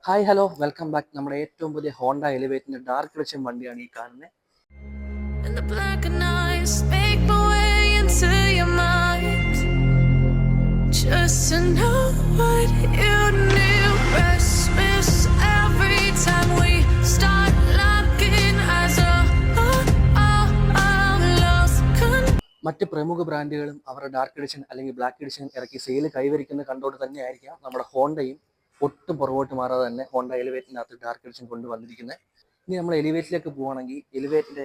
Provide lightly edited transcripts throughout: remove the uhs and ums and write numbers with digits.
Hi hello welcome back. നമ്മുടെ ഏറ്റവും പുതിയ ഹോണ്ട എലിവേറ്റിന്റെ ഡാർക്ക് എഡിഷൻ വണ്ടിയാണ് ഈ കാണുന്നത്. And the black and eyes make my way into your mind, just to know what you knew. Restless every time we start locking eyes. Lost മറ്റ് പ്രമുഖ ബ്രാൻഡുകളും അവരുടെ dark edition അല്ലെങ്കിൽ ബ്ലാക്ക് എഡിഷൻ ഇറക്കി sale കൈവരിക്കുന്നത് കണ്ടുകൊണ്ട് തന്നെയായിരിക്കാം നമ്മുടെ ഹോണ്ടയും ഒട്ടും പുറകോട്ട് മാറാതെ തന്നെ ഹോണ്ട എലിവേറ്റിനകത്ത് ഡാർക്ക് എഡിഷൻ കൊണ്ടുവന്നിരിക്കുന്നത്. ഇനി നമ്മൾ എലിവേറ്റിലേക്ക് പോവുകയാണെങ്കിൽ എലിവേറ്റിന്റെ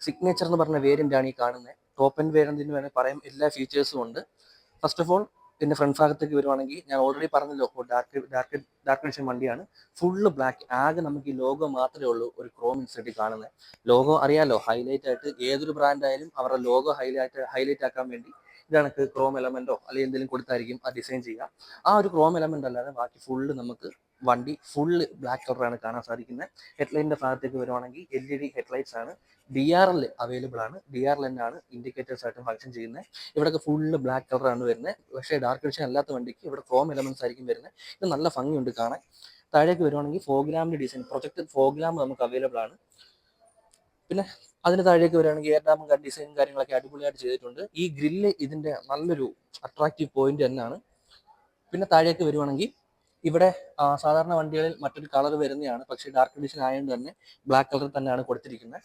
സിഗ്നേച്ചർ എന്ന് പറഞ്ഞ വേരിയന്റ് ആണ് ഈ കാണുന്നത്. ടോപ്പ് ആൻഡ് വേരിയന്റിന് വേണമെങ്കിൽ പറയാം, എല്ലാ ഫീച്ചേഴ്സും ഉണ്ട്. ഫസ്റ്റ് ഓഫ് ഓൾ പിന്നെ ഫ്രണ്ട് ഭാഗത്തേക്ക് വരുവാണെങ്കിൽ ഞാൻ ഓൾറെഡി പറഞ്ഞല്ലോ, ഡാർക്ക് എഡിഷൻ വണ്ടിയാണ്. ഫുള്ള് ബ്ലാക്ക്, ആകെ നമുക്ക് ഈ ലോഗോ മാത്രമേ ഉള്ളൂ ഒരു ക്രോം ഇൻസെർട്ടിൽ കാണുന്നത്. ലോഗോ അറിയാലോ, ഹൈലൈറ്റ് ആയിട്ട് ഏതൊരു ബ്രാൻഡ് ആയാലും അവരുടെ ലോഗോ ഹൈലൈറ്റ് ആക്കാൻ വേണ്ടി ഇതാണ് ക്രോം എലമെന്റോ അല്ലെങ്കിൽ എന്തെങ്കിലും കൊടുത്തായിരിക്കും ആ ഡിസൈൻ ചെയ്യുക. ആ ഒരു ക്രോം എലമെന്റ് അല്ലാതെ ബാക്കി ഫുള്ള് നമുക്ക് വണ്ടി ഫുള്ള് ബ്ലാക്ക് കളറാണ് കാണാൻ സാധിക്കുന്നത്. ഹെഡ്ലൈറ്റിന്റെ ഭാഗത്തേക്ക് വരുവാണെങ്കിൽ LED ഹെഡ്ലൈറ്റ്സ് ആണ്. DRL അവൈലബിൾ ആണ്. DRL തന്നെയാണ് ഇൻഡിക്കേറ്റേഴ്സ് ആയിട്ട് ഫംഗ്ഷൻ ചെയ്യുന്നത്. ഇവിടെയൊക്കെ ഫുള്ള് ബ്ലാക്ക് കളറാണ് വരുന്നത്. പക്ഷേ ഡാർക്ക് എഡിഷൻ അല്ലാത്ത വണ്ടിക്ക് ഇവിടെ ക്രോം എലമെന്റ്സ് ആയിരിക്കും വരുന്നത്. ഇത് നല്ല ഭംഗിയുണ്ട് കാണാൻ. താഴേക്ക് വരുവാണെങ്കിൽ ഫോഗ്ലാമിന്റെ ഡിസൈൻ, പ്രൊജക്റ്റഡ് ഫോഗ്ലാം നമുക്ക് അവൈലബിൾ ആണ്. പിന്നെ അതിന് താഴേക്ക് വരികയാണെങ്കിൽ എയർ ഡാമും ഡിസൈനും കാര്യങ്ങളൊക്കെ അടിപൊളിയായിട്ട് ചെയ്തിട്ടുണ്ട്. ഈ ഗ്രില്ല് ഇതിന്റെ നല്ലൊരു അട്രാക്റ്റീവ് പോയിന്റ് തന്നെയാണ്. പിന്നെ താഴേക്ക് വരുവാണെങ്കിൽ ഇവിടെ സാധാരണ വണ്ടികളിൽ മറ്റൊരു കളർ വരുന്നതാണ്, പക്ഷേ ഡാർക്ക് എഡിഷൻ ആയതുകൊണ്ട് തന്നെ ബ്ലാക്ക് കളർ തന്നെയാണ് കൊടുത്തിരിക്കുന്നത്.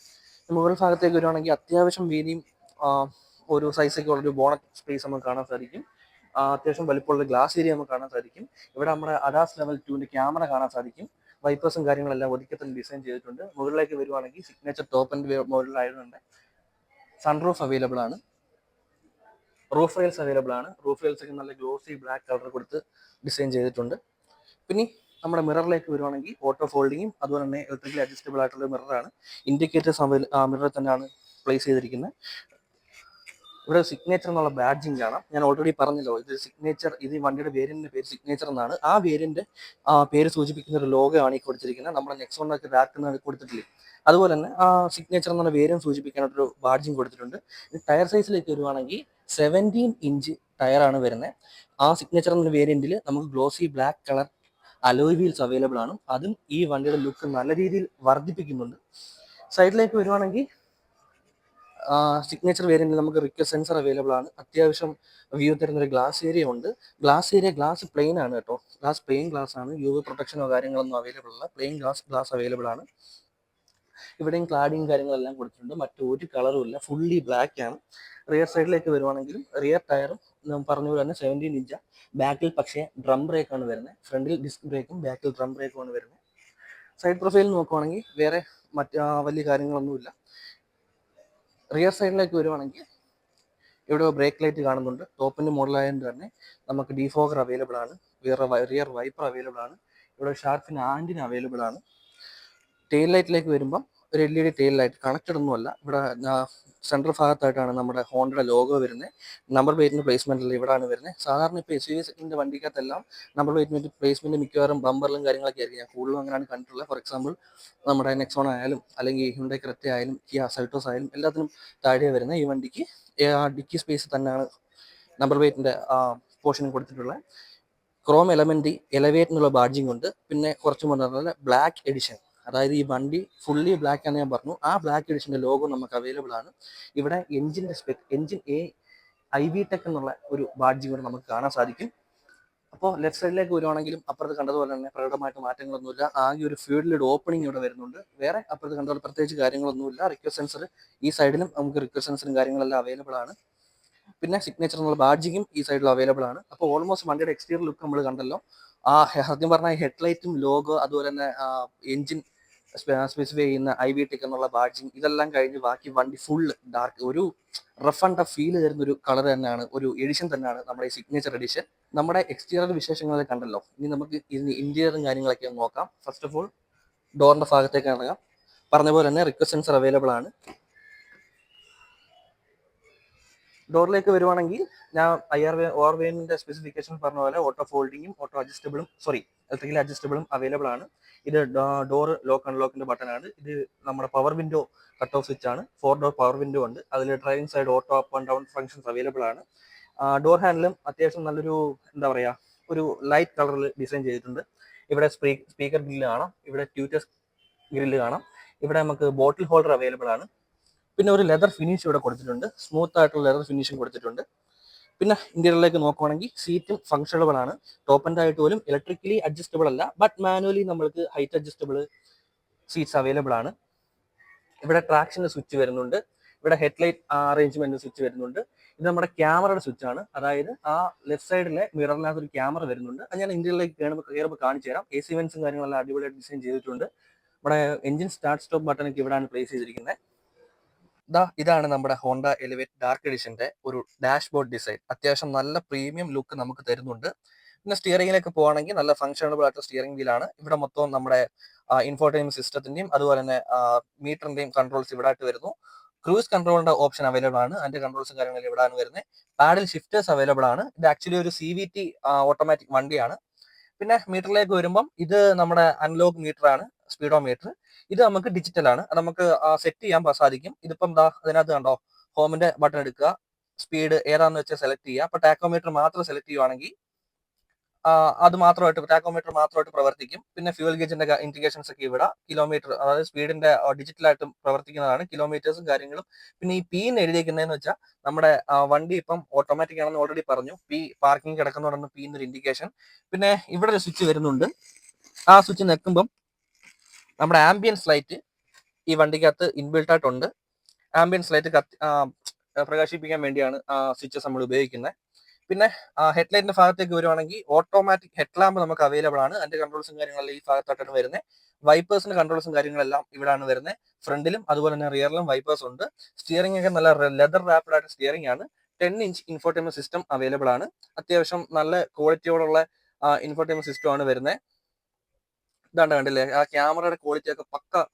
മുകൾ ഭാഗത്തേക്ക് വരുവാണെങ്കിൽ അത്യാവശ്യം വീതിയും ഒരു സൈസൊക്കെ ഉള്ളൊരു ബോണറ്റ് സ്പേസ് നമുക്ക് കാണാൻ സാധിക്കും. അത്യാവശ്യം വലിപ്പമുള്ള ഗ്ലാസ് ഏരിയ നമുക്ക് കാണാൻ സാധിക്കും. ഇവിടെ നമ്മുടെ അഡാസ് ലെവൽ 2 ക്യാമറ കാണാൻ സാധിക്കും. വൈപ്പേഴ്സും കാര്യങ്ങളെല്ലാം ഒതുക്കി തന്നെ ഡിസൈൻ ചെയ്തിട്ടുണ്ട്. മുകളിലേക്ക് വരുവാണെങ്കിൽ സിഗ്നേച്ചർ ടോപ്പ് ആൻഡ് മോഡലായതുകൊണ്ട് സൺറൂഫ് അവൈലബിൾ ആണ്. റൂഫ് റെയിൽസ് അവൈലബിൾ ആണ്. റൂഫ് റെയിൽസ് ഒക്കെ നല്ല ഗ്ലോസി ബ്ലാക്ക് കളർ കൊടുത്ത് ഡിസൈൻ ചെയ്തിട്ടുണ്ട്. പിന്നെ നമ്മുടെ മിററിലേക്ക് വരുവാണെങ്കിൽ ഓട്ടോ ഫോൾഡിങ്ങും അതുപോലെ തന്നെ ഇലക്ട്രിക്കലി അഡ്ജസ്റ്റബിൾ ആയിട്ടുള്ള മിററാണ്. ഇൻഡിക്കേറ്റേഴ്സ് മിറർ തന്നെയാണ് പ്ലേസ് ചെയ്തിരിക്കുന്നത്. ഇവിടെ സിഗ്നേച്ചർ എന്നുള്ള ബാഡ്ജിങ് കാണാം. ഞാൻ ഓൾറെഡി പറഞ്ഞല്ലോ, ഇത് സിഗ്നേച്ചർ, ഇത് ഈ വണ്ടിയുടെ വേരിയന്റിന്റെ പേര് സിഗ്നേച്ചർ എന്നാണ്. ആ വേരിയന്റ് പേര് സൂചിപ്പിക്കുന്ന ഒരു ലോഗോ ആണ് ഈ കൊടുത്തിരിക്കുന്നത്. നമ്മുടെ നെക്സോണിനൊക്കെ ഡാർക്ക് കൊടുത്തിട്ടില്ലേ, അതുപോലെ തന്നെ ആ സിഗ്നേച്ചർ എന്നുള്ള വേരിയന്റ് സൂചിപ്പിക്കാനായിട്ടൊരു ബാഡ്ജിങ് കൊടുത്തിട്ടുണ്ട്. ടയർ സൈസിലേക്ക് വരുവാണെങ്കിൽ 17 ഇഞ്ച് ടയറാണ് വരുന്നത്. ആ സിഗ്നേച്ചർ എന്ന വേരിയന്റിൽ നമുക്ക് glossy black colour alloy wheels available ആണ്. അതും ഈ വണ്ടിയുടെ ലുക്ക് നല്ല രീതിയിൽ വർദ്ധിപ്പിക്കുന്നുണ്ട്. സൈഡിലേക്ക് വരുവാണെങ്കിൽ സിഗ്നേച്ചർ വേരിയന്റിൽ നമുക്ക് റിക്വസ്റ്റ് സെൻസർ അവൈലബിൾ ആണ്. അത്യാവശ്യം വ്യൂ തരുന്ന ഒരു ഗ്ലാസ് ഏരിയ ഉണ്ട്. ഗ്ലാസ് പ്ലെയിൻ ആണ് കേട്ടോ. പ്ലെയിൻ ഗ്ലാസ് ആണ്. UV പ്രൊട്ടക്ഷനോ കാര്യങ്ങളൊന്നും അവൈലബിൾ അല്ല. പ്ലെയിൻ ഗ്ലാസ് അവൈലബിൾ ആണ്. ഇവിടെയും ക്ലാഡിങ് കാര്യങ്ങളെല്ലാം കൊടുത്തിട്ടുണ്ട്. മറ്റൊരു കളറും ഇല്ല, ഫുള്ളി ബ്ലാക്ക് ആണ്. റിയർ സൈഡിലേക്ക് വരുവാണെങ്കിലും റിയർ ടയറും പറഞ്ഞ പോലെ തന്നെ 17 ഇഞ്ച്. ബാക്കിൽ പക്ഷേ ഡ്രം ബ്രേക്ക് ആണ് വരുന്നത്. ഫ്രണ്ടിൽ ഡിസ്ക് ബ്രേക്കും ബാക്കിൽ ഡ്രം ബ്രേക്കും ആണ് വരുന്നത്. സൈഡ് പ്രൊഫൈൽ നോക്കുവാണെങ്കിൽ വേറെ വലിയ കാര്യങ്ങളൊന്നുമില്ല. റിയർ സൈഡിലേക്ക് വരുവാണെങ്കിൽ ഇവിടെ ബ്രേക്ക് ലൈറ്റ് കാണുന്നുണ്ട്. ടോപ്പിന്റെ മോഡലായതുകൊണ്ട് തന്നെ നമുക്ക് ഡിഫോഗർ അവൈലബിൾ ആണ്. റിയർ വൈപ്പർ അവൈലബിൾ ആണ്. ഇവിടെ ഷാർപ്പിന് ആന്റിന അവൈലബിൾ ആണ്. ടെയിൽ ലൈറ്റിലേക്ക് വരുമ്പം ഒരു LED ടെയിൽ ലൈറ്റ്, കണക്റ്റഡ് ഒന്നുമല്ല. ഇവിടെ സെൻട്രൽ ഭാഗത്തായിട്ടാണ് നമ്മുടെ ഹോണ്ടയുടെ ലോഗോ വരുന്നത്. നമ്പർ പ്ലേറ്റിന്റെ പ്ലേസ്മെന്റിൽ ഇവിടെയാണ് വരുന്നത്. സാധാരണ ഇപ്പോൾ SUV വണ്ടിക്കകത്തെല്ലാം നമ്പർ പ്ലേസ്മെന്റ് മിക്കവാറും ബമ്പറിലും കാര്യങ്ങളൊക്കെ ആയിരിക്കും. ഞാൻ കൂടുതലും അങ്ങനെയാണ് കണ്ടിട്ടുള്ളത്. ഫോർ എക്സാമ്പിൾ നമ്മുടെ നെക്സോൺ ആയാലും അല്ലെങ്കിൽ ഹ്യുണ്ടായി ക്രെറ്റ ആയാലും കിയ സെൽറ്റോസ് ആയാലും എല്ലാത്തിനും താഴെ വരുന്നത്. ഈ വണ്ടിക്ക് ഡിക്കി സ്പേസ് തന്നെയാണ് നമ്പർ പ്ലേറ്റിന്റെ പോർഷനും കൊടുത്തിട്ടുള്ളത്. ക്രോം എലമെന്റ് എലവേറ്റ് എന്നുള്ള ബാഡ്ജിങ് ഉണ്ട്. പിന്നെ കുറച്ച് മുന്നേ ബ്ലാക്ക് എഡിഷൻ, അതായത് ഈ വണ്ടി ഫുള്ളി ബ്ലാക്ക് ആണെന്ന് ഞാൻ പറഞ്ഞു. ആ ബ്ലാക്ക് എഡിഷന്റെ ലോഗോ നമുക്ക് അവൈലബിൾ ആണ്. ഇവിടെ എഞ്ചിൻ IV ടെക് എന്നുള്ള ഒരു ബാഡ്ജിങ് കൂടെ നമുക്ക് കാണാൻ സാധിക്കും. അപ്പോൾ ലെഫ്റ്റ് സൈഡിലേക്ക് വരുവാണെങ്കിലും അപ്പുറത്ത് കണ്ടതുപോലെ തന്നെ പ്രകടമായിട്ട് മാറ്റങ്ങളൊന്നുമില്ല. ആകെ ഒരു ഫ്യൂഡ് ഓപ്പണിംഗ് ഇവിടെ വരുന്നുണ്ട്. വേറെ അപ്പുറത്ത് കണ്ടതുപോലെ പ്രത്യേകിച്ച് കാര്യങ്ങളൊന്നുമില്ല. റിക്വസ്റ്റ് സെൻസർ ഈ സൈഡിലും നമുക്ക് റിക്വസ്റ്റ് സെൻസറും കാര്യങ്ങളെല്ലാം അവൈലബിൾ ആണ്. പിന്നെ സിഗ്നേച്ചർ എന്നുള്ള ബാഡ്ജിങ്ങും ഈ സൈഡിൽ അവൈലബിൾ ആണ്. അപ്പോൾ ഓൾമോസ്റ്റ് വണ്ടിയുടെ എക്സ്റ്റീരിയർ ലുക്ക് നമ്മൾ കണ്ടല്ലോ. സത്യം പറഞ്ഞാൽ ഹെഡ്ലൈറ്റും ലോഗോ അതുപോലെ തന്നെ എഞ്ചിൻ സ്പെസിഫൈ ചെയ്യുന്ന IV ടെക് എന്നുള്ള ബാഡ്ജിങ് ഇതെല്ലാം കഴിഞ്ഞ് ബാക്കി വണ്ടി ഫുൾ ഡാർക്ക്, ഒരു റഫ് ആൻഡ് ടഫ് ഫീൽ തരുന്ന ഒരു കളർ തന്നെയാണ്, ഒരു എഡിഷൻ തന്നെയാണ് നമ്മുടെ ഈ സിഗ്നേച്ചർ എഡിഷൻ. നമ്മുടെ എക്സ്റ്റീരിയർ വിശേഷങ്ങളെ കണ്ടല്ലോ. ഇനി നമുക്ക് ഇതിന് ഇന്റീരിയറും കാര്യങ്ങളൊക്കെ നോക്കാം. ഫസ്റ്റ് ഓഫ് ഓൾ ഡോറിന്റെ ഭാഗത്തേക്ക് ഇറങ്ങാം. പറഞ്ഞ പോലെ തന്നെ റിക്വസ്റ്റ് സെൻസർ അവൈലബിൾ ആണ്. ഡോറിലേക്ക് വരുവാണെങ്കിൽ ഞാൻ ഓർവേന്റെ സ്പെസിഫിക്കേഷൻ പറഞ്ഞ പോലെ ഓട്ടോ ഫോൾഡിങ്ങും ഇലക്ട്രിക്കലി അഡ്ജസ്റ്റബിളും അവൈലബിൾ ആണ്. ഇത് ഡോർ ലോക്ക് അൺലോക്കിന്റെ ബട്ടൺ ആണ്. ഇത് നമ്മുടെ power window cut off switch ആണ്. 4 ഡോർ പവർ വിൻഡോ ഉണ്ട്. അതിൽ driving side auto up and down functions available ആണ്. ഡോർ ഹാൻഡിലും അത്യാവശ്യം നല്ലൊരു എന്താ പറയുക ഒരു ലൈറ്റ് കളറിൽ ഡിസൈൻ ചെയ്തിട്ടുണ്ട്. ഇവിടെ സ്പീക്കർ ഗ്രില്ല് കാണാം, ഇവിടെ ട്യൂറ്റസ് ഗ്രില്ല് കാണാം, ഇവിടെ നമുക്ക് ബോട്ടിൽ ഹോൾഡർ അവൈലബിൾ ആണ്. പിന്നെ ഒരു ലെതർ ഫിനിഷ് ഇവിടെ കൊടുത്തിട്ടുണ്ട്, സ്മൂത്ത് ആയിട്ടുള്ള ലെതർ ഫിനിഷും കൊടുത്തിട്ടുണ്ട്. പിന്നെ ഇന്റീരിയറിലേക്ക് നോക്കുവാണെങ്കിൽ സീറ്റും ഫംഗ്ഷനബിൾ ആണ്. ടോപ്പ് ആൻഡ് ആയിട്ട് പോലും ഇലക്ട്രിക്കലി അഡ്ജസ്റ്റബിൾ അല്ല, ബട്ട് മാനുവലി നമ്മൾക്ക് ഹൈറ്റ് അഡ്ജസ്റ്റബിൾ സീറ്റ്സ് അവൈലബിൾ ആണ്. ഇവിടെ ട്രാക്ഷൻ്റെ സ്വിച്ച് വരുന്നുണ്ട്, ഇവിടെ ഹെഡ്ലൈറ്റ് അറേഞ്ച്മെന്റ് സ്വിച്ച് വരുന്നുണ്ട്. ഇത് നമ്മുടെ ക്യാമറയുടെ സ്വിച്ച് ആണ്, അതായത് ആ ലെഫ്റ്റ് സൈഡിലെ മിററിനകത്ത് ഒരു ക്യാമറ വരുന്നുണ്ട്. അത് ഞാൻ ഇന്റീരിയറിലേക്ക് കയറുമ്പോൾ കാണിച്ചു തരാം. AC വെന്റ്സും കാര്യങ്ങളെല്ലാം അടിപൊളിയായിട്ട് ഡിസൈൻ ചെയ്തിട്ടുണ്ട്. നമ്മുടെ എഞ്ചിൻ സ്റ്റാർട്ട് സ്റ്റോപ്പ് ബട്ടണൊക്കെ ഇവിടെയാണ് പ്ലേസ് ചെയ്തിരിക്കുന്നത്. ഇതാണ് നമ്മുടെ ഹോണ്ട എലിവേറ്റ് ഡാർക്ക് എഡിഷന്റെ ഒരു ഡാഷ്ബോർഡ് ഡിസൈൻ. അത്യാവശ്യം നല്ല പ്രീമിയം ലുക്ക് നമുക്ക് തരുന്നുണ്ട്. പിന്നെ സ്റ്റിയറിംഗിലേക്ക് പോകുകയാണെങ്കിൽ നല്ല ഫംഗ്ഷനബിൾ ആയിട്ട് സ്റ്റിയറിംഗ് വീലാണ്. ഇവിടെ മൊത്തം നമ്മുടെ ഇൻഫോർടൈൻമെന്റ് സിസ്റ്റത്തിന്റെയും അതുപോലെ തന്നെ മീറ്ററിന്റെയും കൺട്രോൾസ് ഇവിടെ ആയിട്ട് വരുന്നു. ക്രൂസ് കൺട്രോളിന്റെ ഓപ്ഷൻ അവൈലബിൾ ആണ്, അതിന്റെ കൺട്രോൾസും കാര്യങ്ങളും ഇവിടെയാണ് വരുന്നത്. പാഡിൽ ഷിഫ്റ്റേഴ്സ് അവൈലബിൾ ആണ്. ഇത് ആക്ച്വലി ഒരു CVT ഓട്ടോമാറ്റിക് വണ്ടിയാണ്. പിന്നെ മീറ്ററിലേക്ക് വരുമ്പം ഇത് നമ്മുടെ അനലോഗ് മീറ്റർ ആണ്, സ്പീഡോ മീറ്റർ. ഇത് നമുക്ക് ഡിജിറ്റൽ ആണ്, അത് നമുക്ക് സെറ്റ് ചെയ്യാൻ സാധിക്കും. ഇതിപ്പം അതിനകത്ത് കണ്ടോ, ഹോമിന്റെ ബട്ടൺ എടുക്കുക, സ്പീഡ് ഏതാണെന്ന് വെച്ചാൽ സെലക്ട് ചെയ്യുക. അപ്പൊ ടാക്കോമീറ്റർ മാത്രം സെലക്ട് ചെയ്യുവാണെങ്കിൽ അത് മാത്രമായിട്ട് ടാക്കോമീറ്റർ മാത്രമായിട്ട് പ്രവർത്തിക്കും. പിന്നെ ഫ്യൂൽ ഗേജിന്റെ ഇൻഡിക്കേഷൻസ് ഒക്കെ ഇവിടെ, കിലോമീറ്റർ അതായത് സ്പീഡിന്റെ ഡിജിറ്റലായിട്ടും പ്രവർത്തിക്കുന്നതാണ്, കിലോമീറ്റേഴ്സും കാര്യങ്ങളും. പിന്നെ ഈ P എന്ന് എഴുതിയിരിക്കുന്നതെന്ന് വെച്ചാൽ നമ്മുടെ വണ്ടി ഇപ്പം ഓട്ടോമാറ്റിക് ആണെന്ന് ഓൾറെഡി പറഞ്ഞു. പാർക്കിംഗ് കിടക്കുന്നതുകൊണ്ടാണ് P എന്നൊരു ഇൻഡിക്കേഷൻ. പിന്നെ ഇവിടെ ഒരു സ്വിച്ച് വരുന്നുണ്ട്, ആ സ്വിച്ച് നിൽക്കുമ്പം നമ്മുടെ ആംബിയൻസ് ലൈറ്റ് ഈ വണ്ടിക്കകത്ത് ഇൻബിൽട്ട് ആയിട്ടുണ്ട്. ആംബിയൻസ് ലൈറ്റ് പ്രകാശിപ്പിക്കാൻ വേണ്ടിയാണ് സ്വിച്ചസ് നമ്മൾ ഉപയോഗിക്കുന്നത്. പിന്നെ ഹെഡ്ലൈറ്റിന്റെ ഭാഗത്തേക്ക് വരുവാണെങ്കിൽ ഓട്ടോമാറ്റിക് ഹെഡ് ലാമ്പ് നമുക്ക് അവൈലബിൾ ആണ്. അതിന്റെ കൺട്രോൾസും കാര്യങ്ങളെല്ലാം ഈ ഭാഗത്തായിട്ടാണ് വരുന്നത്. വൈപ്പേഴ്സിന്റെ കൺട്രോൾസും കാര്യങ്ങളെല്ലാം ഇവിടെയാണ് വരുന്നത്. ഫ്രണ്ടിലും അതുപോലെ തന്നെ റിയറിലും വൈപ്പേഴ്സ് ഉണ്ട്. സ്റ്റിയറിംഗ് ഒക്കെ നല്ല ലെതർ റാപ്ഡ് ആയിട്ട് സ്റ്റിയറിംഗ് ആണ്. 10 ഇഞ്ച് ഇൻഫോർടൈൻമെന്റ് സിസ്റ്റം അവൈലബിൾ ആണ്. അത്യാവശ്യം നല്ല ക്വാളിറ്റിയോടുള്ള ഇൻഫോർടൈൻമെന്റ് സിസ്റ്റം ആണ് വരുന്നത്. ഇതാണ്ട് കണ്ടില്ലേ, ആ ക്യാമറയുടെ ക്വാളിറ്റി ഒക്കെ പക്ക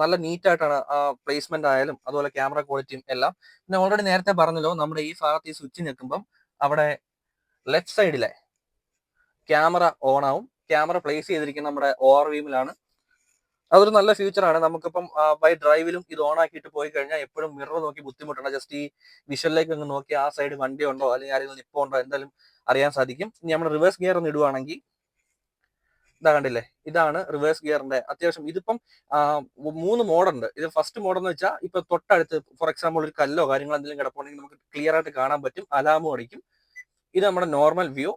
നല്ല നീറ്റായിട്ടാണ് പ്ലേസ്മെന്റ് ആയാലും അതുപോലെ ക്യാമറ ക്വാളിറ്റിയും എല്ലാം. പിന്നെ ഓൾറെഡി നേരത്തെ പറഞ്ഞല്ലോ, നമ്മുടെ ഈ ഭാഗത്ത് ഈ സ്വിച്ച് നിൽക്കുമ്പം അവിടെ ലെഫ്റ്റ് സൈഡിലെ ക്യാമറ ഓൺ ആവും. ക്യാമറ പ്ലേസ് ചെയ്തിരിക്കുന്ന നമ്മുടെ ORVമിലാണ്. അതൊരു നല്ല ഫീച്ചറാണ്. നമുക്കിപ്പം ബൈ ഡ്രൈവിലും ഇത് ഓൺ ആക്കിയിട്ട് പോയി കഴിഞ്ഞാൽ എപ്പോഴും മിറർ നോക്കി ബുദ്ധിമുട്ടുണ്ട്. ജസ്റ്റ് ഈ വിഷ്വലിലേക്ക് ഒന്ന് നോക്കി ആ സൈഡ് വണ്ടി ഉണ്ടോ അല്ലെങ്കിൽ ആരെങ്കിലും നിപ്പുണ്ടോ എന്തായാലും അറിയാൻ സാധിക്കും. ഇനി നമ്മൾ റിവേഴ്സ് ഗിയർ ഒന്ന് ഇടുവാണെങ്കിൽ കണ്ടില്ലേ, ഇതാണ് റിവേഴ്സ് ഗിയറിന്റെ. അത്യാവശ്യം ഇതിപ്പം 3 മോഡുണ്ട്. ഇത് ഫസ്റ്റ് മോഡ് എന്ന് വെച്ചാൽ ഇപ്പൊ തൊട്ടടുത്ത് ഫോർ എക്സാമ്പിൾ ഒരു കല്ലോ കാര്യങ്ങളോ എന്തെങ്കിലും കിടപ്പുണ്ടെങ്കിൽ നമുക്ക് ക്ലിയർ ആയിട്ട് കാണാൻ പറ്റും, അലാമും അടിക്കും. ഇത് നമ്മുടെ നോർമൽ വ്യൂ,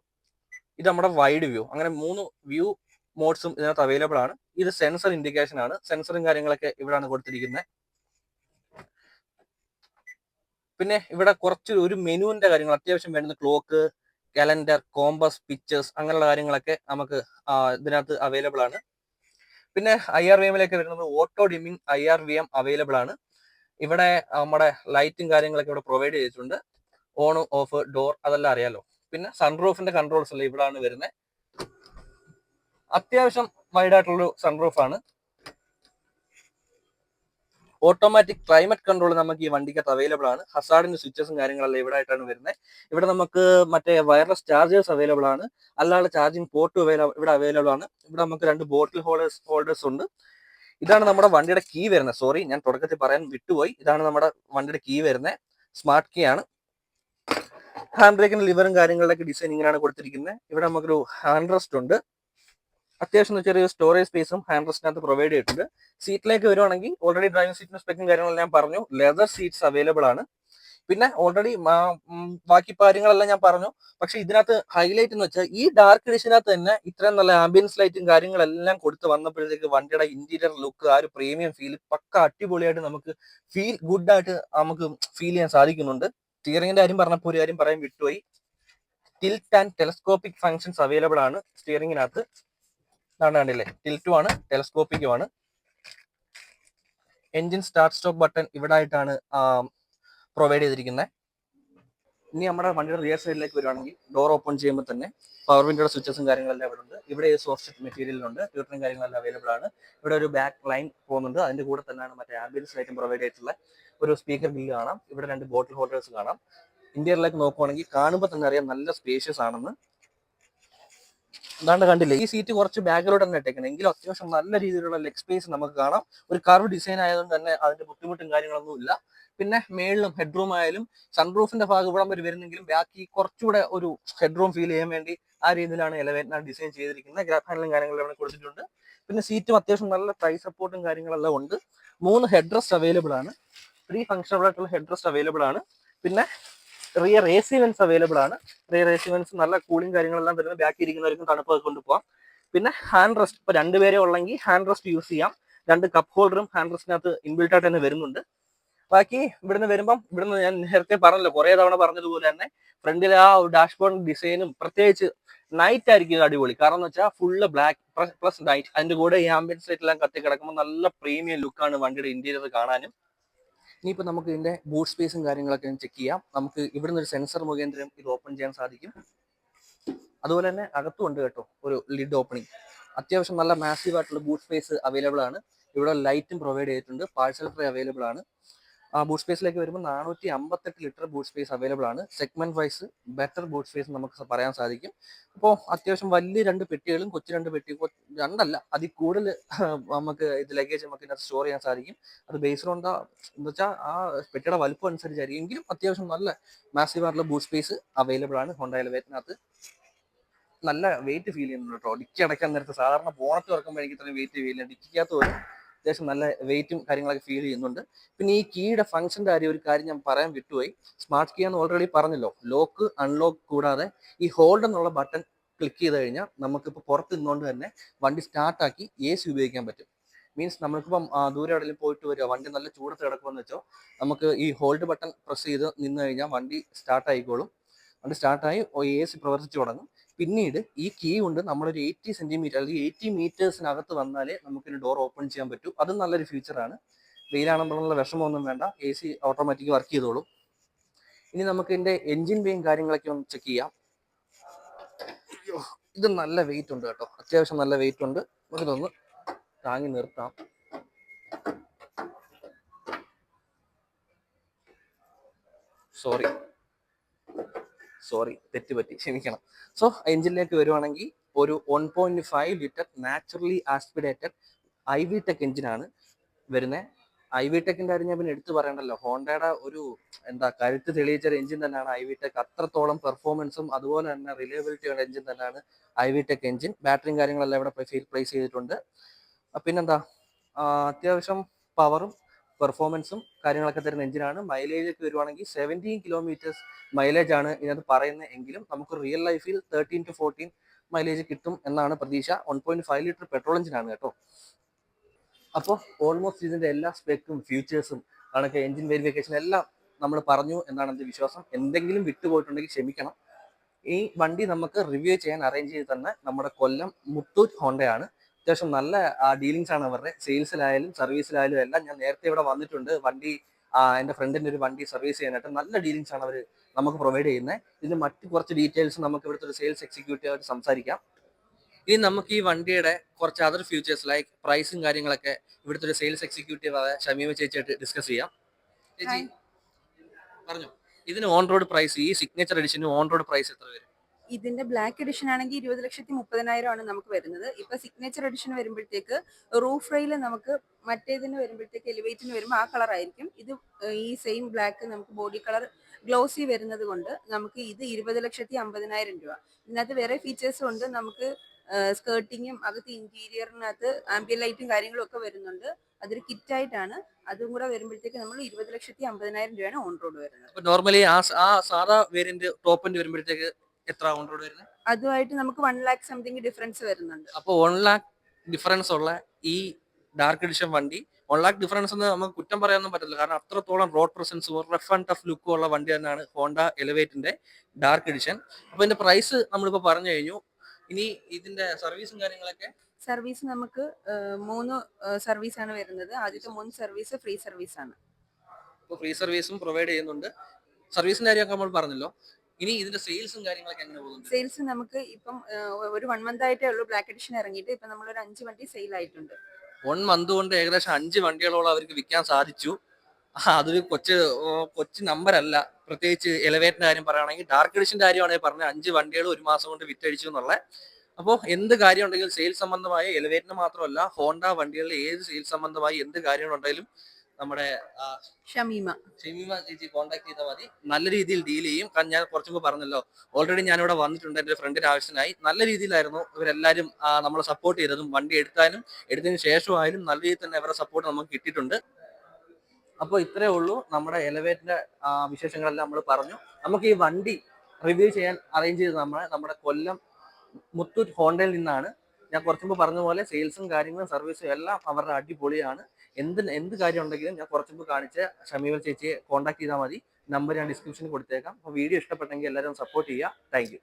ഇത് നമ്മുടെ വൈഡ് വ്യൂ, അങ്ങനെ 3 വ്യൂ മോഡ്സും ഇതിനകത്ത് അവൈലബിൾ ആണ്. ഇത് സെൻസർ ഇൻഡിക്കേഷൻ ആണ്, സെൻസറും കാര്യങ്ങളൊക്കെ ഇവിടെയാണ് കൊടുത്തിരിക്കുന്നത്. പിന്നെ ഇവിടെ കുറച്ച് ഒരു മെനുവിന്റെ കാര്യങ്ങൾ അത്യാവശ്യം വേണ്ടുന്ന ക്ലോക്ക്, കലണ്ടർ, കോമ്പസ്, പിക്ചേഴ്സ് അങ്ങനെയുള്ള കാര്യങ്ങളൊക്കെ നമുക്ക് ഇതിനകത്ത് അവൈലബിൾ ആണ്. പിന്നെ IRVMിലേക്ക് വരുന്നത് ഓട്ടോ ഡിമ്മിങ് IRVM അവൈലബിൾ ആണ്. ഇവിടെ നമ്മുടെ ലൈറ്റും കാര്യങ്ങളൊക്കെ ഇവിടെ പ്രൊവൈഡ് ചെയ്തിട്ടുണ്ട്. ഓൺ ഓഫ് ഡോർ അതെല്ലാം അറിയാലോ. പിന്നെ സൺറൂഫിന്റെ കൺട്രോൾസ് എല്ലാം ഇവിടെയാണ് വരുന്നത്. അത്യാവശ്യം വൈഡ് ആയിട്ടുള്ളൊരു സൺറൂഫ് ആണ്. ഓട്ടോമാറ്റിക് ക്ലൈമറ്റ് കൺട്രോൾ നമുക്ക് ഈ വണ്ടിക്കകത്ത് അവൈലബിൾ ആണ്. ഹസാർഡിന്റെ സ്വിച്ചസും കാര്യങ്ങളെല്ലാം ഇവിടെ ആയിട്ടാണ് വരുന്നത്. ഇവിടെ നമുക്ക് മറ്റേ വയർലെസ് ചാർജേഴ്സ് അവൈലബിൾ ആണ്, അല്ലാതെ ചാർജിങ് പോർട്ട് ഇവിടെ അവൈലബിൾ ആണ്. ഇവിടെ നമുക്ക് 2 ബോട്ടിൽ ഹോൾഡേഴ്സ് ഉണ്ട്. ഇതാണ് നമ്മുടെ വണ്ടിയുടെ കീ വരുന്നത്. സോറി, ഞാൻ തുടക്കത്തിൽ പറയാൻ വിട്ടുപോയി. ഇതാണ് നമ്മുടെ വണ്ടിയുടെ കീ വരുന്നത്, സ്മാർട്ട് കീ ആണ്. ഹാൻഡ് ബ്രേക്കിന്റെ ലിവറും കാര്യങ്ങളിലൊക്കെ ഡിസൈൻ ഇങ്ങനെയാണ് കൊടുത്തിരിക്കുന്നത്. ഇവിടെ നമുക്കൊരു ഹാൻഡ് റെസ്റ്റ് ഉണ്ട്. അത്യാവശ്യം ചെറിയ സ്റ്റോറേജ് സ്പേസും ഹാൻഡ് റെസ്റ്റിനകത്ത് പ്രൊവൈഡ് ചെയ്തിട്ടുണ്ട്. സീറ്റിലേക്ക് വരുവാണെങ്കിൽ ഓൾറെഡി ഡ്രൈവിംഗ് സീറ്റിന്റെ സ്പെക്കും കാര്യങ്ങളെല്ലാം ഞാൻ പറഞ്ഞു, ലെതർ സീറ്റ്സ് അവൈലബിൾ ആണ്. പിന്നെ ഓൾറെഡി ബാക്കി കാര്യങ്ങളെല്ലാം ഞാൻ പറഞ്ഞു. പക്ഷെ ഇതിനകത്ത് ഹൈലൈറ്റ് എന്ന് വെച്ചാൽ ഈ ഡാർക്ക് എഡിഷനകത്ത് തന്നെ ഇത്രയും നല്ല ആംബിയൻസ് ലൈറ്റും കാര്യങ്ങളെല്ലാം കൊടുത്ത് വന്നപ്പോഴത്തേക്ക് വണ്ടിയുടെ ഇന്റീരിയർ ലുക്ക്, ആ ഒരു പ്രീമിയം ഫീൽ പക്ക അടിപൊളിയായിട്ട് നമുക്ക് ഫീൽ ഗുഡ് ആയിട്ട് നമുക്ക് ഫീൽ ചെയ്യാൻ സാധിക്കുന്നുണ്ട്. സ്റ്റിയറിംഗിന്റെ കാര്യം പറഞ്ഞപ്പോൾ ഒരു കാര്യം പറയാൻ വിട്ടുപോയി. Tilt and telescopic functions available ആണ് സ്റ്റിയറിംഗിനകത്ത്. കണ്ടില്ലേ, ടിൽറ്റും ആണ് ടെലസ്കോപ്പിക്കും ആണ്. എൻജിൻ സ്റ്റാർട്ട് സ്റ്റോപ്പ് ബട്ടൺ ഇവിടെ ആയിട്ടാണ് പ്രൊവൈഡ് ചെയ്തിരിക്കുന്നത്. ഇനി നമ്മുടെ വണ്ടിയുടെ റിയർ സൈഡിലേക്ക് വരുവാണെങ്കിൽ ഡോർ ഓപ്പൺ ചെയ്യുമ്പോൾ തന്നെ പവർ വിൻഡോയുടെ സ്വിച്ചസും കാര്യങ്ങളെല്ലാം ഇവിടെ ഉണ്ട്. ഇവിടെ സോഫ്റ്റ് മെറ്റീരിയലുണ്ട്, ട്യൂട്ടറും കാര്യങ്ങളെല്ലാം അവൈലബിൾ ആണ്. ഇവിടെ ഒരു ബാക്ക് ലൈൻ പോകുന്നുണ്ട്, അതിന്റെ കൂടെ തന്നെയാണ് മറ്റേ ആംബിയൻസ് ലൈറ്റും പ്രൊവൈഡ് ചെയ്തിട്ടുള്ള ഒരു സ്പീക്കർ ഗ്രില്ല് കാണാം. ഇവിടെ 2 ബോട്ടിൽ ഹോൾഡേഴ്സ് കാണാം. ഇന്റീരിയറിലേക്ക് നോക്കുവാണെങ്കിൽ കാണുമ്പോൾ തന്നെ അറിയാം നല്ല സ്പേഷ്യസ് ആണെന്ന്. അതാണ്ട് കണ്ടില്ലേ, ഈ സീറ്റ് കുറച്ച് ബാക്കിലോട്ട് തന്നെ ഇട്ടേക്കണം, എങ്കിലും അത്യാവശ്യം നല്ല രീതിയിലുള്ള ലെഗ് സ്പേസ് നമുക്ക് കാണാം. ഒരു കർവ് ഡിസൈൻ ആയതുകൊണ്ട് തന്നെ അതിന്റെ ബുദ്ധിമുട്ടും കാര്യങ്ങളൊന്നും ഇല്ല. പിന്നെ മേളിലും ഹെഡ്റൂം ആയാലും സൺറൂഫിന്റെ ഭാഗം ഇവിടം വരെ വരുന്നെങ്കിലും ബാക്കി കുറച്ചുകൂടെ ഒരു ഹെഡ്റൂം ഫീൽ ചെയ്യാൻ വേണ്ടി ആ രീതിയിലാണ് എലവേറ്റർ ഡിസൈൻ ചെയ്തിരിക്കുന്നത്. ഗ്രാബ് ഹാൻഡിലും കാര്യങ്ങളും ഇവിടെ കൊടുത്തിട്ടുണ്ട്. പിന്നെ സീറ്റും അത്യാവശ്യം നല്ല ട്രൈ സപ്പോർട്ടും കാര്യങ്ങളെല്ലാം ഉണ്ട്. 3 ഹെഡ് റെസ്റ്റ് അവൈലബിൾ ആണ്. 3 ഫംഗ്ഷണൽ ആയിട്ടുള്ള ഹെഡ് റെസ്റ്റ് അവൈലബിൾ ആണ്. പിന്നെ റിയർ AC വെൻസ് അവൈലബിൾ ആണ്. റിയർ AC വെൻസ് നല്ല കൂളിംഗ് കാര്യങ്ങളെല്ലാം തരുന്നത്, ബാക്കി ഇരിക്കുന്നവർക്കും തണുപ്പൊക്കെ കൊണ്ടുപോകാം. പിന്നെ ഹാൻഡ് റെസ്റ്റ്, ഇപ്പൊ 2 പേരെ ഉള്ളെങ്കിൽ ഹാൻഡ് റെസ്റ്റ് യൂസ് ചെയ്യാം. 2 കപ്പ് ഹോൾഡറും ഹാൻഡ് റെസ്റ്റിനകത്ത് ഇൻബിൽട്ട് ആയിട്ട് തന്നെ വരുന്നുണ്ട്. ബാക്കി ഇവിടുന്ന് വരുമ്പം, ഇവിടുന്ന് ഞാൻ നേരത്തെ പറഞ്ഞല്ലോ, കുറെ തവണ പറഞ്ഞതുപോലെ തന്നെ ഫ്രണ്ടിലെ ആ ഡാഷ്ബോർഡ് ഡിസൈനും പ്രത്യേകിച്ച് നൈറ്റ് ആയിരിക്കും അടിപൊളി. കാരണം എന്ന് വെച്ചാൽ ഫുള്ള് ബ്ലാക്ക് പ്ലസ് നൈറ്റ്, അതിന്റെ കൂടെ ഈ ആംബിയൻസ് ലൈറ്റ് എല്ലാം കത്തി കിടക്കുമ്പോൾ നല്ല പ്രീമിയം ലുക്കാണ് വണ്ടിയുടെ ഇന്റീരിയർ കാണാനും. ഇനിയിപ്പോൾ നമുക്ക് ഇതിന്റെ ബൂട്ട് സ്പേസും കാര്യങ്ങളൊക്കെ ചെക്ക് ചെയ്യാം. നമുക്ക് ഇവിടുന്ന് ഒരു സെൻസർ മുഖേന്ദ്രം ഇത് ഓപ്പൺ ചെയ്യാൻ സാധിക്കും. അതുപോലെ തന്നെ അകത്തും ഉണ്ട് കേട്ടോ ഒരു ലിഡ് ഓപ്പണിംഗ്. അത്യാവശ്യം നല്ല മാസീവ് ആയിട്ടുള്ള ബൂട്ട് സ്പേസ് അവൈലബിൾ ആണ്. ഇവിടെ ലൈറ്റും പ്രൊവൈഡ് ചെയ്തിട്ടുണ്ട്. പാഴ്സൽ ട്രേ അവൈലബിൾ ആണ്. ആ ബൂട്ട് സ്പേസിലേക്ക് വരുമ്പോൾ 458 ലിറ്റർ ബൂട്ട് സ്പേസ് അവൈലബിൾ ആണ്. Segment wise better boot space നമുക്ക് പറയാൻ സാധിക്കും. അപ്പോൾ അത്യാവശ്യം വലിയ 2 പെട്ടികളും കൊച്ചു 2 പെട്ടി, രണ്ടല്ല അതിൽ കൂടുതൽ നമുക്ക് ഇത് ലഗേജ് നമുക്ക് ഇതിനകത്ത് സ്റ്റോർ ചെയ്യാൻ സാധിക്കും. അത് ബേസ്ഡ് ഓൺ എന്ന് വെച്ചാൽ ആ പെട്ടിയുടെ വലുപ്പം അനുസരിച്ചായിരിക്കും, എങ്കിലും അത്യാവശ്യം നല്ല മാസീവ് ആയിട്ടുള്ള ബൂട്ട് സ്പേസ് അവൈലബിൾ ആണ് ഹോണ്ട എലവേറ്റിനകത്ത്. നല്ല വെയിറ്റ് ഫീൽ ചെയ്യുന്നുണ്ട് കേട്ടോ. ഡിക്കി അടയ്ക്കാൻ നേരത്തെ സാധാരണ ബോണറ്റ് തുറക്കുമ്പോൾ എനിക്ക് ഇത്രയും വെയിറ്റ് ഫീൽ ചെയ്യുന്നത്, ഡിക്കിക്കകത്ത് പോലും അത്യാവശ്യം നല്ല വെയിറ്റും കാര്യങ്ങളൊക്കെ ഫീൽ ചെയ്യുന്നുണ്ട്. പിന്നെ ഈ കീയുടെ ഫംഗ്ഷന്റെ ഒരു കാര്യം ഞാൻ പറയാൻ വിട്ടുപോയി. സ്മാർട്ട് കീ എന്ന് ഓൾറെഡി പറഞ്ഞല്ലോ. ലോക്ക് അൺലോക്ക് കൂടാതെ ഈ ഹോൾഡ് എന്നുള്ള ബട്ടൺ ക്ലിക്ക് ചെയ്ത് കഴിഞ്ഞാൽ നമുക്കിപ്പോൾ പുറത്ത് നിന്നുകൊണ്ട് തന്നെ വണ്ടി സ്റ്റാർട്ടാക്കി AC ഉപയോഗിക്കാൻ പറ്റും. മീൻസ് നമുക്കിപ്പം ദൂരെ എവിടെയെങ്കിലും പോയിട്ട് വരിക, വണ്ടി നല്ല ചൂടത്ത് കിടക്കുമെന്ന് വെച്ചോ, നമുക്ക് ഈ ഹോൾഡ് ബട്ടൺ പ്രസ് ചെയ്ത് നിന്ന് കഴിഞ്ഞാൽ വണ്ടി സ്റ്റാർട്ട് ആയിക്കോളും. വണ്ടി സ്റ്റാർട്ടായി AC പ്രവർത്തിച്ചു തുടങ്ങും. പിന്നീട് ഈ കീ കൊണ്ട് നമ്മളൊരു 80 സെന്റിമീറ്റർ അല്ലെങ്കിൽ 80 മീറ്റേഴ്സിനകത്ത് വന്നാലേ നമുക്കൊരു ഡോർ ഓപ്പൺ ചെയ്യാൻ പറ്റൂ. അതും നല്ലൊരു ഫീച്ചറാണ്. വെയിലാണെന്നുള്ള വിഷമമൊന്നും വേണ്ട, AC ഓട്ടോമാറ്റിക് വർക്ക് ചെയ്തോളും. ഇനി നമുക്ക് ഇതിന്റെ എഞ്ചിൻ വെയും കാര്യങ്ങളൊക്കെ ഒന്ന് ചെക്ക് ചെയ്യാം. ഇത് നല്ല വെയിറ്റ് ഉണ്ട് കേട്ടോ, അത്യാവശ്യം നല്ല വെയിറ്റ് ഉണ്ട്. നമുക്കിതൊന്ന് താങ്ങി നിർത്താം. സോറി തെറ്റുപറ്റി, ക്ഷമിക്കണം. സോ എഞ്ചിനിലേക്ക് വരുവാണെങ്കിൽ ഒരു 1.5 ലിറ്റർ നാച്ചുറലി ആസ്പിറേറ്റഡ് IV-Tech എഞ്ചിനാണ് വരുന്നത്. IV-Techന്റെ കാര്യം ഞാൻ പിന്നെ എടുത്തു പറയണ്ടല്ലോ. ഹോണ്ടയുടെ ഒരു കരുത്ത് തെളിയിച്ച ഒരു എഞ്ചിൻ തന്നെയാണ് IV-Tech. അത്രത്തോളം പെർഫോമൻസും അതുപോലെ തന്നെ റിലയബിലിറ്റിയുള്ള എഞ്ചിൻ തന്നെയാണ് IV-Tech എഞ്ചിൻ. ബാറ്ററിയും കാര്യങ്ങളെല്ലാം ഇവിടെ പ്ലേസ് ചെയ്തിട്ടുണ്ട്. പിന്നെന്താ, അത്യാവശ്യം പവറും പെർഫോമൻസും കാര്യങ്ങളൊക്കെ തരുന്ന എഞ്ചിനാണ്. മൈലേജ് ഒക്കെ വരുവാണെങ്കിൽ 17 കിലോമീറ്റേഴ്സ് മൈലേജ് ആണ് ഇതിനകത്ത് പറയുന്നത്, എങ്കിലും നമുക്ക് റിയൽ ലൈഫിൽ 13 to 14 മൈലേജ് കിട്ടും എന്നാണ് പ്രതീക്ഷ. 1.5 ലിറ്റർ പെട്രോൾ എഞ്ചിനാണ് കേട്ടോ. അപ്പോൾ ഓൾമോസ്റ്റ് ഇതിന്റെ എല്ലാ സ്പെക്കും ഫീച്ചേഴ്സും കണക്ക് എഞ്ചിൻ വെരിഫിക്കേഷൻ എല്ലാം നമ്മൾ പറഞ്ഞു എന്നാണ് എൻ്റെ വിശ്വാസം. എന്തെങ്കിലും വിട്ടുപോയിട്ടുണ്ടെങ്കിൽ ക്ഷമിക്കണം. ഈ വണ്ടി നമുക്ക് റിവ്യൂ ചെയ്യാൻ അറേഞ്ച് ചെയ്ത് തന്നെ നമ്മുടെ കൊല്ലം മുത്തൂറ്റ് ഹോണ്ടയാണ്. അത്യാവശ്യം നല്ല ഡീലിങ്സ് ആണ് അവരുടെ. സെയിൽസിലായാലും സർവീസിലായാലും എല്ലാം ഞാൻ നേരത്തെ ഇവിടെ വന്നിട്ടുണ്ട്. വണ്ടി എൻ്റെ ഫ്രണ്ടിൻ്റെ ഒരു വണ്ടി സർവീസ് ചെയ്യാനായിട്ട് നല്ല ഡീലിങ്സ് ആണ് അവർ നമുക്ക് പ്രൊവൈഡ് ചെയ്യുന്നത്. ഇതിന് മറ്റ് കുറച്ച് ഡീറ്റെയിൽസ് നമുക്ക് ഇവിടുത്തെ ഒരു സെയിൽസ് എക്സിക്യൂട്ടീവായിട്ട് സംസാരിക്കാം. ഇനി നമുക്ക് ഈ വണ്ടിയുടെ കുറച്ച് അതർ ഫീച്ചേഴ്സ് ലൈക്ക് പ്രൈസും കാര്യങ്ങളൊക്കെ ഇവിടുത്തെ ഒരു സെയിൽസ് എക്സിക്യൂട്ടീവ് ആയ ഷമീമ ചേച്ചിയായിട്ട് ഡിസ്കസ് ചെയ്യാം. ചേച്ചി പറഞ്ഞു, ഇതിന് ഓൺ റോഡ് പ്രൈസ്, ഈ സിഗ്നേച്ചർ എഡിഷന് ഓൺ റോഡ് പ്രൈസ് എത്ര വരും? ഇതിന്റെ ബ്ലാക്ക് എഡിഷൻ ആണെങ്കിൽ 20,30,000 ആണ് നമുക്ക് വരുന്നത്. ഇപ്പൊ സിഗ്നേച്ചർ എഡിഷൻ വരുമ്പോഴത്തേക്ക് റൂഫ് റെയിൽ നമുക്ക് മറ്റേതിന് വരുമ്പോഴത്തേക്ക് എലിവേറ്റിന് വരുമ്പോൾ ആ കളർ ആയിരിക്കും. ഇത് ഈ സെയിം ബ്ലാക്ക് നമുക്ക് ബോഡി കളർ ഗ്ലോസി വരുന്നത് കൊണ്ട് നമുക്ക് ഇത് 20,50,000 രൂപ. ഇതിനകത്ത് വേറെ ഫീച്ചേഴ്സും ഉണ്ട്. നമുക്ക് സ്കേർട്ടിങ്ങും അകത്ത് ഇന്റീരിയറിനകത്ത് ആംബിയൻ ലൈറ്റും കാര്യങ്ങളും ഒക്കെ വരുന്നുണ്ട്. അതൊരു കിറ്റായിട്ടാണ്. അതും കൂടെ വരുമ്പോഴത്തേക്ക് നമ്മൾ 20,50,000 രൂപയാണ് ഓൺ റോഡ് വരുന്നത്. നോർമലി ആ സാധാ വേരിയന്റ് ടോപ്പ് എൻഡ് വരുമ്പോഴത്തേക്ക് എത്ര ഓൺ റോഡ് വരുന്നത്? അതുമായിട്ട് നമുക്ക് 1 lakh സംതിങ് ഡിഫറൻസ് വരുന്നുണ്ട്. അപ്പോൾ 1 lakh ഡിഫറൻസ് ഉള്ള ഈ ഡാർക്ക് എഡിഷൻ വണ്ടി, 1 lakh ഡിഫറൻസ് എന്ന് നമുക്ക് കുറ്റം പറയാനൊന്നും പറ്റില്ല. കാരണം അത്രത്തോളം റോഡ് പ്രസൻസും റഫ് ആൻഡ് ടഫ് ലുക്കും ഉള്ള വണ്ടി തന്നെയാണ് ഹോണ്ട എലവേറ്റിന്റെ ഡാർക്ക് എഡിഷൻ. അപ്പൊ ഇതിന്റെ പ്രൈസ് നമ്മളിപ്പോ പറഞ്ഞു കഴിഞ്ഞു. ഇനി ഇതിന്റെ സർവീസും കാര്യങ്ങളൊക്കെ? സർവീസ് നമുക്ക് 3 സർവീസ് ആണ് വരുന്നത്. ആദ്യത്തെ 3 സർവീസ് ഫ്രീ സർവീസ് ആണ്. ഇപ്പോൾ ഫ്രീ സർവീസും പ്രൊവൈഡ് ചെയ്യുന്നുണ്ട്. സർവീസിന്റെ കാര്യമൊക്കെ നമ്മൾ പറഞ്ഞല്ലോ. ഇനി ഇതിന്റെ സെയിൽസും കാര്യങ്ങളൊക്കെ എങ്ങനെ പോകുന്നുണ്ട്? സെയിൽസ് നമുക്ക് ഇപ്പം ഒരു 1 മന്ത് ആയിട്ടേ ഉള്ളൂ ബ്ലാക്ക് എഡിഷൻ ഇറങ്ങിയിട്ട്. ഇപ്പൊ നമ്മളൊരു 5 വണ്ടി സെയിൽ ആയിട്ടുണ്ട്. 1 മന്ത് കൊണ്ട് ഏകദേശം 5 വണ്ടികളോളം അവർക്ക് വിൽക്കാൻ സാധിച്ചു. അതൊരു കൊച്ചു നമ്പർ അല്ല. പ്രത്യേകിച്ച് എലവേറ്റിന്റെ കാര്യം പറയുകയാണെങ്കിൽ, ഡാർക്ക് എഡിഷന്റെ കാര്യമാണെങ്കിൽ പറഞ്ഞ 5 വണ്ടികൾ 1 മാസം കൊണ്ട് വിറ്റഴിച്ചു എന്നുള്ള അപ്പോൾ എന്ത് കാര്യം ഉണ്ടെങ്കിലും സെയിൽസ് സംബന്ധമായ എലിവേറ്ററിന് മാത്രമല്ല ഹോണ്ട വണ്ടികളിലെ ഏത് സെയിൽസ് സംബന്ധമായി എന്ത് കാര്യങ്ങളുണ്ടെങ്കിലും നമ്മുടെ ഷമീമ. ഷമീമ ചേച്ചി കോൺടാക്ട് ചെയ്താൽ മതി. നല്ല രീതിയിൽ ഡീൽ ചെയ്യും. കാരണം ഞാൻ കുറച്ചു മുമ്പ് പറഞ്ഞല്ലോ, ഓൾറെഡി ഞാനിവിടെ വന്നിട്ടുണ്ട് എൻ്റെ ഫ്രണ്ടിന് ആവശ്യത്തിനായി. നല്ല രീതിയിലായിരുന്നു ഇവരെല്ലാവരും നമ്മളെ സപ്പോർട്ട് ചെയ്തതും. വണ്ടി എടുത്തതിന് ശേഷമായാലും നല്ല രീതിയിൽ തന്നെ അവരുടെ സപ്പോർട്ട് നമുക്ക് കിട്ടിയിട്ടുണ്ട്. അപ്പോൾ ഇത്രയേ ഉള്ളൂ, നമ്മുടെ എലവേറ്ററിന്റെ വിശേഷങ്ങളെല്ലാം നമ്മൾ പറഞ്ഞു. നമുക്ക് ഈ വണ്ടി റിവ്യൂ ചെയ്യാൻ അറേഞ്ച് ചെയ്തത് നമ്മുടെ കൊല്ലം മുത്തൂറ്റ് ഹോണ്ടയിൽ നിന്നാണ്. ഞാൻ കുറച്ചു മുമ്പ് പറഞ്ഞ പോലെ സെയിൽസും കാര്യങ്ങളും സർവീസും എല്ലാം അവരുടെ അടിപൊളിയാണ്. എന്ത് കാര്യം ഉണ്ടെങ്കിലും ഞാൻ കുറച്ചു മുമ്പ് കാണിച്ച ഷമീമ ചേച്ചിയെ കോൺടാക്ട് ചെയ്താൽ മതി. നമ്പർ ഞാൻ ഡിസ്ക്രിപ്ഷനിൽ കൊടുത്തേക്കാം. അപ്പോൾ വീഡിയോ ഇഷ്ടപ്പെട്ടെങ്കിൽ എല്ലാവരും സപ്പോർട്ട് ചെയ്യുക. Thank you.